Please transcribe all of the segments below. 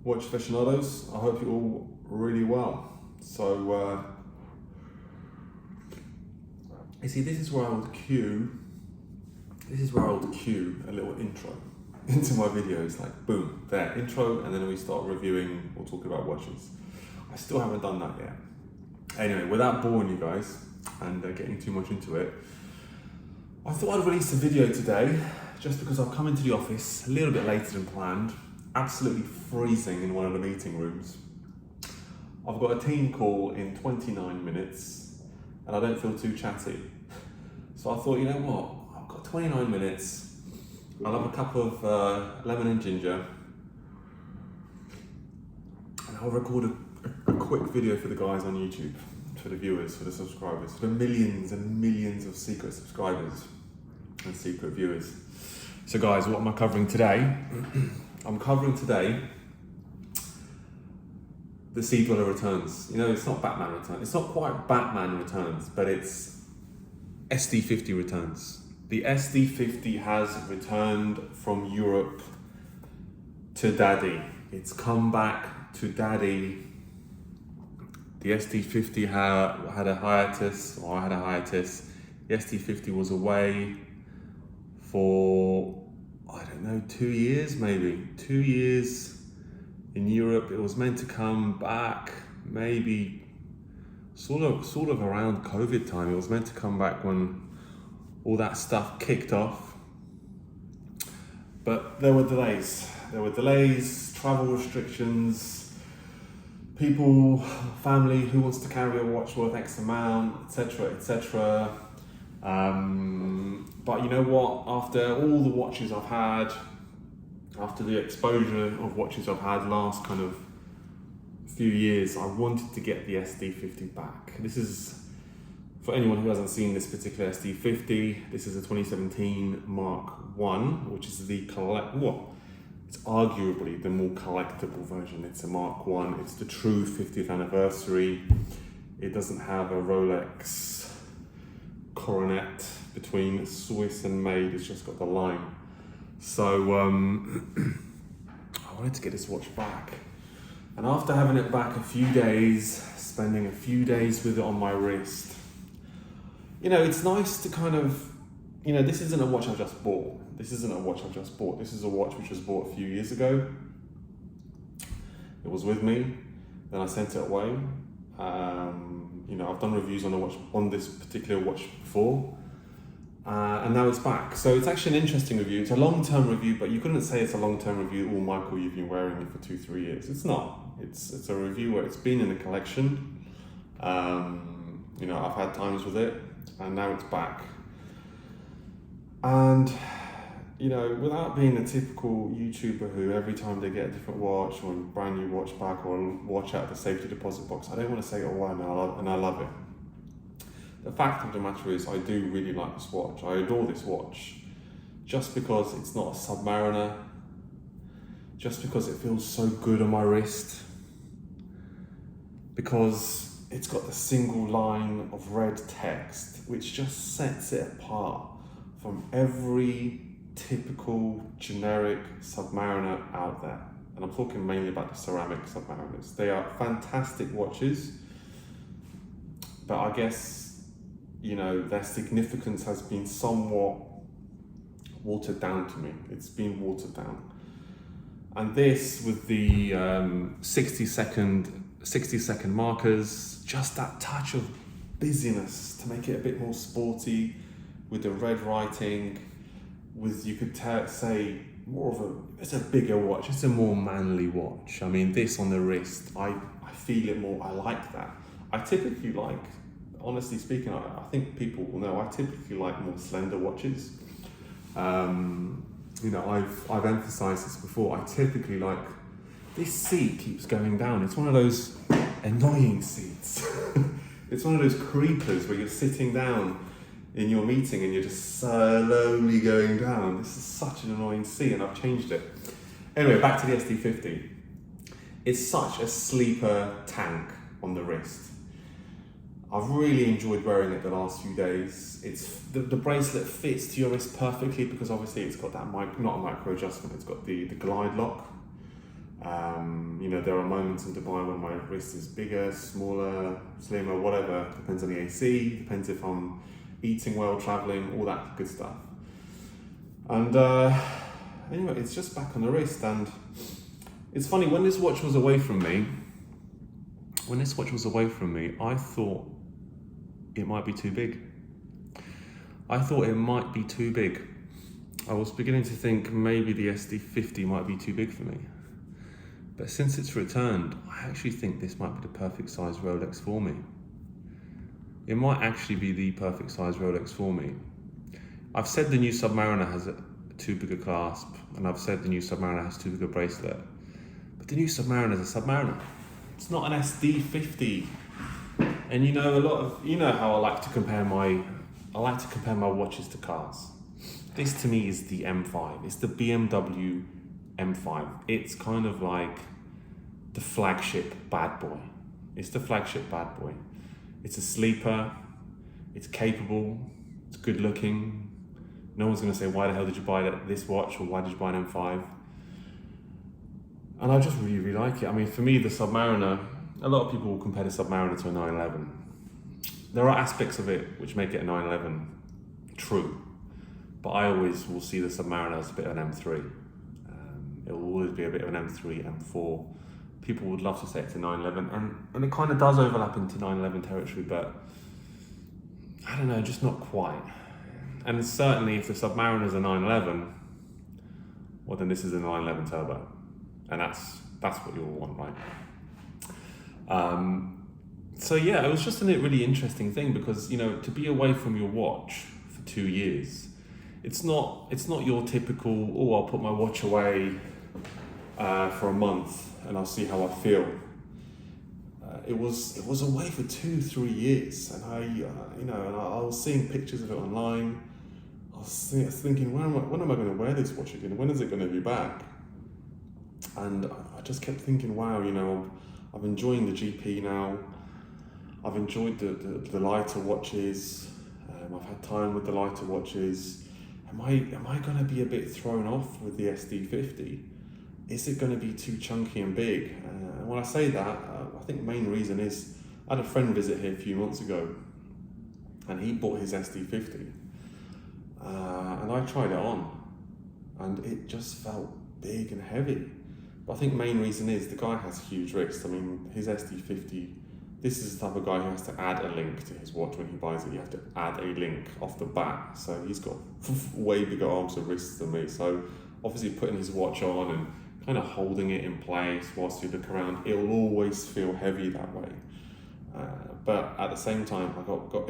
watch aficionados. I hope you're all really well. So, you see, this is where I would cue a little intro into my videos, like boom, there, intro, and then we start reviewing or talking about watches. I still haven't done that yet. Anyway, without boring you guys and getting too much into it, I thought I'd release a video today just because I've come into the office a little bit later than planned, absolutely freezing in one of the meeting rooms. I've got a team call in 29 minutes and I don't feel too chatty. So I thought, you know what, I've got 29 minutes, I'll have a cup of lemon and ginger and I'll record a quick video for the guys on YouTube, for the viewers, for the subscribers, for the millions and millions of secret subscribers and secret viewers. So guys, what am I covering today? I'm covering today the Sea Dweller returns. You know, it's not Batman returns. It's not quite Batman returns, but it's SD50 returns. The SD50 has returned from Europe to Daddy. It's come back to Daddy. The SD50 had a hiatus, or I had a hiatus. The SD50 was away for, I don't know, 2 years maybe. 2 years in Europe. It was meant to come back maybe sort of around COVID time. It was meant to come back when all that stuff kicked off. But there were delays. There were delays, travel restrictions, people, family who wants to carry a watch worth X amount, etc., etc. But you know what? After all the watches I've had, after the exposure of watches I've had last kind of few years, I wanted to get the SD50 back. This is, for anyone who hasn't seen this particular SD50, this is a 2017 Mark I, which is the it's arguably the more collectible version. It's a Mark I, it's the true 50th anniversary. It doesn't have a Rolex coronet between Swiss and made, it's just got the line. So I wanted to get this watch back. And after having it back a few days, spending a few days with it on my wrist, you know, it's nice to kind of, you know, this isn't a watch I just bought. This isn't a watch I just bought. This is a watch which was bought a few years ago. It was with me, then I sent it away. You know, I've done reviews on the watch, on this particular watch before, and now it's back. So it's actually an interesting review. It's a long-term review, but you couldn't say it's a long-term review, oh Michael, you've been wearing it for 2-3 years. It's not. It's a review where it's been in the collection. You know, I've had times with it, and now it's back. And, you know, without being a typical YouTuber who every time they get a different watch or a brand new watch back or a watch out of the safety deposit box, I don't want to say, oh, I love it. The fact of the matter is, I do really like this watch. I adore this watch. Just because it's not a Submariner, just because it feels so good on my wrist, because it's got the single line of red text, which just sets it apart from every typical generic Submariner out there. And I'm talking mainly about the ceramic Submariners. They are fantastic watches, but I guess, you know, their significance has been somewhat watered down to me. It's been watered down. And this, with the 60 second markers, just that touch of busyness to make it a bit more sporty, with the red writing, with, you could say, more of it's a bigger watch, it's a more manly watch. I mean, this on the wrist, I feel it more, I like that. I typically like, honestly speaking, I think people will know, I typically like more slender watches. You know, I've emphasized this before, I typically like, this seat keeps going down. It's one of those annoying seats. It's one of those creepers where you're sitting down in your meeting and you're just slowly going down. This is such an annoying seat, and I've changed it. Anyway, back to the SD50. It's such a sleeper tank on the wrist. I've really enjoyed wearing it the last few days. It's the bracelet fits to your wrist perfectly because obviously it's got that not a micro adjustment, it's got the glide lock. there are moments in Dubai when my wrist is bigger, smaller, slimmer, whatever. Depends on the AC, depends if I'm eating well, traveling, all that good stuff. And anyway, it's just back on the wrist. And it's funny, when this watch was away from me, I thought it might be too big. I was beginning to think maybe the SD50 might be too big for me. But since it's returned, I actually think this might be the perfect size Rolex for me. It might actually be the perfect size Rolex for me. I've said the new Submariner has too big a clasp, and I've said the new Submariner has too big a bracelet. But the new Submariner is a Submariner. It's not an SD50. And how I like to compare my watches to cars. This to me is the M5. It's the BMW M5. It's kind of like the flagship bad boy. It's a sleeper. It's capable. It's good looking. No one's going to say, why the hell did you buy this watch, or why did you buy an M5? And I just really, really like it. I mean, for me, the Submariner, a lot of people will compare the Submariner to a 911. There are aspects of it which make it a 911 true, but I always will see the Submariner as a bit of an M3. It will always be a bit of an M3, M4. People would love to say it's a 911, and it kind of does overlap into 911 territory, but I don't know, just not quite. And certainly if the Submariner is a 911, well then this is a 911 Turbo, and that's what you all want, right? So yeah, it was just a really interesting thing, because to be away from your watch for 2 years, it's not your typical, I'll put my watch away for a month and I'll see how I feel. It was away for 2-3 years, and I was seeing pictures of it online. I was thinking, when am I going to wear this watch again? When is it going to be back? And I just kept thinking, wow, I'm enjoying the GP now. I've enjoyed the lighter watches. I've had time with the lighter watches. Am I going to be a bit thrown off with the SD50? Is it going to be too chunky and big? And when I say that, I think the main reason is I had a friend visit here a few months ago, and he bought his SD50, and I tried it on, and it just felt big and heavy. But I think the main reason is the guy has huge wrists. I mean, his SD50, this is the type of guy who has to add a link to his watch when he buys it. You have to add a link off the bat. So he's got way bigger arms and wrists than me. So obviously putting his watch on and kind of holding it in place whilst you look around, it'll always feel heavy that way. But at the same time, it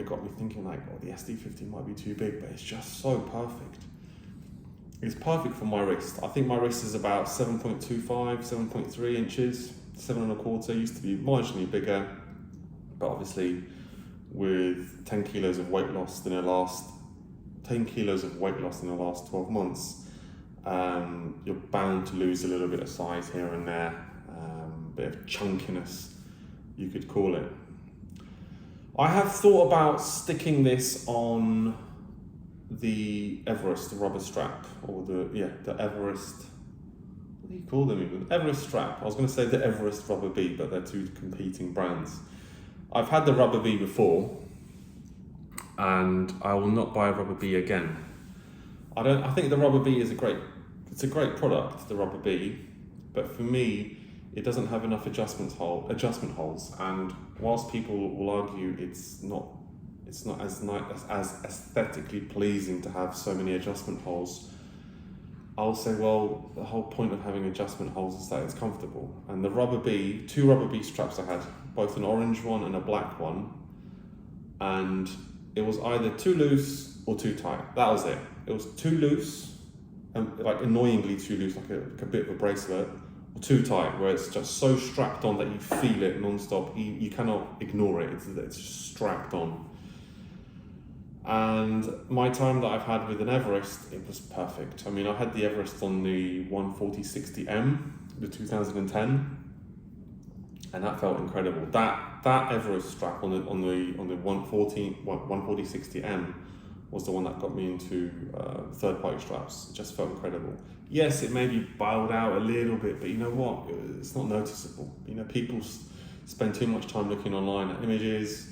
got me thinking like, the SD50 might be too big, but it's just so perfect. It's perfect for my wrist. I think my wrist is about 7.25, 7.3 inches, 7.25, used to be marginally bigger, but obviously with 10 kilos of weight loss in the last 12 months, you're bound to lose a little bit of size here and there, bit of chunkiness, you could call it. I have thought about sticking this on the Everest rubber strap, or the Everest, what do you call them even? Everest strap. I was going to say the Everest Rubber B, but they're two competing brands. I've had the Rubber B before, and I will not buy a Rubber B again. I think the Rubber B is a great product, the Rubber B, but for me, it doesn't have enough adjustment holes, and whilst people will argue it's not as aesthetically pleasing to have so many adjustment holes, I'll say, well, the whole point of having adjustment holes is that it's comfortable. And the Rubber B, 2 Rubber B straps I had, both an orange one and a black one, and it was either too loose or too tight. That was it. It was too loose, and like annoyingly too loose, like a bit of a bracelet, or too tight, where it's just so strapped on that you feel it non-stop. You cannot ignore it. It's just strapped on. And my time that I've had with an Everest, it was perfect. I mean, I had the Everest on the 140-60M, the 2010, and that felt incredible. That Everest strap on the 140-60M was the one that got me into third-party straps. It just felt incredible. Yes, it may be bowed out a little bit, but you know what? It's not noticeable. You know, people spend too much time looking online at images,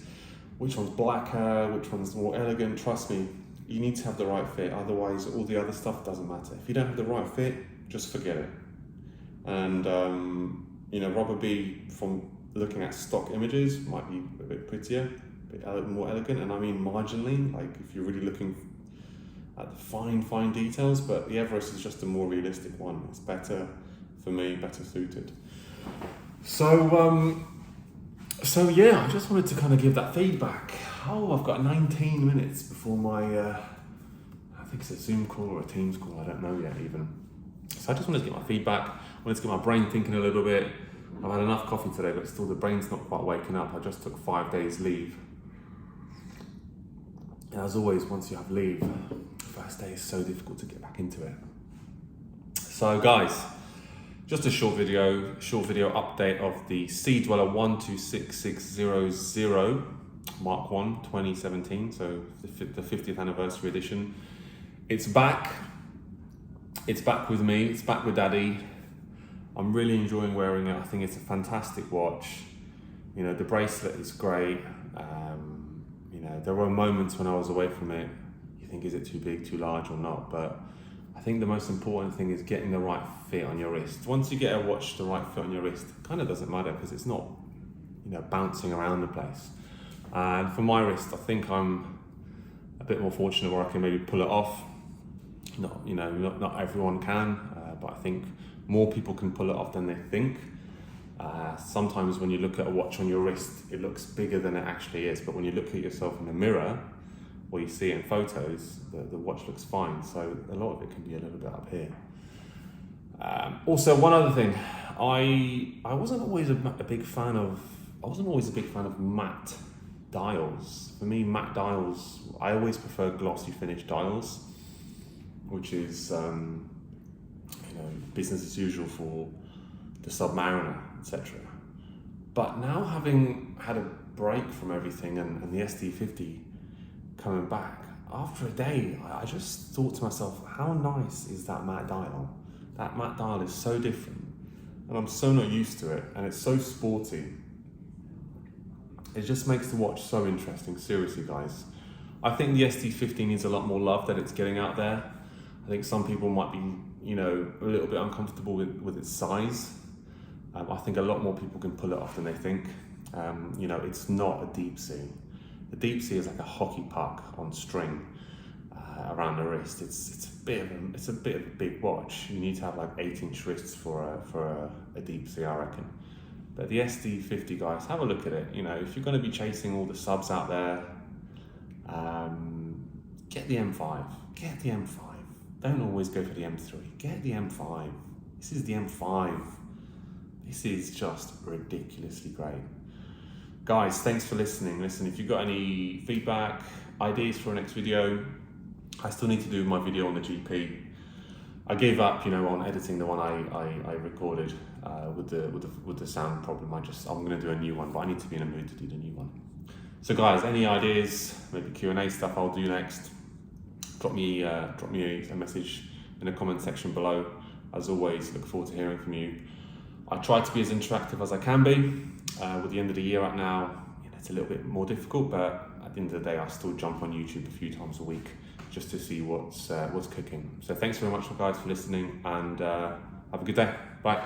which one's blacker, which one's more elegant. Trust me, you need to have the right fit. Otherwise, all the other stuff doesn't matter. If you don't have the right fit, just forget it. And you know, Rubber B, from looking at stock images, might be a bit prettier, a bit more elegant, and I mean marginally, like if you're really looking at the fine details, but the Everest is just a more realistic one. It's better, for me, better suited. So yeah, I just wanted to kind of give that feedback. Oh, I've got 19 minutes before my, I think it's a Zoom call or a Teams call, I don't know yet even. So I just wanted to get my feedback, I wanted to get my brain thinking a little bit. I've had enough coffee today, but still the brain's not quite waking up. I just took 5 days leave. And as always, once you have leave, the first day is so difficult to get back into it. So guys, just a short video update of the Sea Dweller 126600 Mark 1 2017, so the 50th anniversary edition. It's back with me, it's back with Daddy. I'm really enjoying wearing it. I think it's a fantastic watch. You know, the bracelet is great. You know, there were moments when I was away from it, you think, is it too big, too large or not? But I think the most important thing is getting the right fit on your wrist. Once you get a watch the right fit on your wrist, it kind of doesn't matter because it's not, you know, bouncing around the place. And for my wrist, I think I'm a bit more fortunate where I can maybe pull it off. Not, you know, not everyone can, but I think more people can pull it off than they think. Sometimes when you look at a watch on your wrist, it looks bigger than it actually is. But when you look at yourself in the mirror, or you see it in photos, the watch looks fine. So a lot of it can be a little bit up here. Also, one other thing, I wasn't always a big fan of matte dials. For me, matte dials, I always prefer glossy finish dials, which is you know, business as usual for the Submariner, etc. But now, having had a break from everything and the SD50 coming back, after a day, I just thought to myself, how nice is that matte dial? That matte dial is so different, and I'm so not used to it, and it's so sporty. It just makes the watch so interesting, seriously guys. I think the SD50 needs a lot more love that it's getting out there. I think some people might be, you know, a little bit uncomfortable with its size. I think a lot more people can pull it off than they think. You know, it's not a deep sea. The deep sea is like a hockey puck on string around the wrist. It's a bit of a big watch. You need to have like 8-inch wrists for a deep sea, I reckon. But the SD50, guys, have a look at it. You know, if you're going to be chasing all the subs out there, get the M5. Get the M5. Don't always go for the M3. Get the M5. This is the M5. This is just ridiculously great. Guys, thanks for listening. Listen, if you've got any feedback, ideas for a next video, I still need to do my video on the GP. I gave up, you know, on editing the one I recorded with the sound problem. I'm going to do a new one, but I need to be in a mood to do the new one. So guys, any ideas, maybe Q&A stuff I'll do next, drop me a message in the comment section below. As always, look forward to hearing from you. I try to be as interactive as I can be. With the end of the year right now, you know, it's a little bit more difficult, but at the end of the day, I still jump on YouTube a few times a week just to see what's cooking. So thanks very much, guys, for listening, and have a good day. Bye.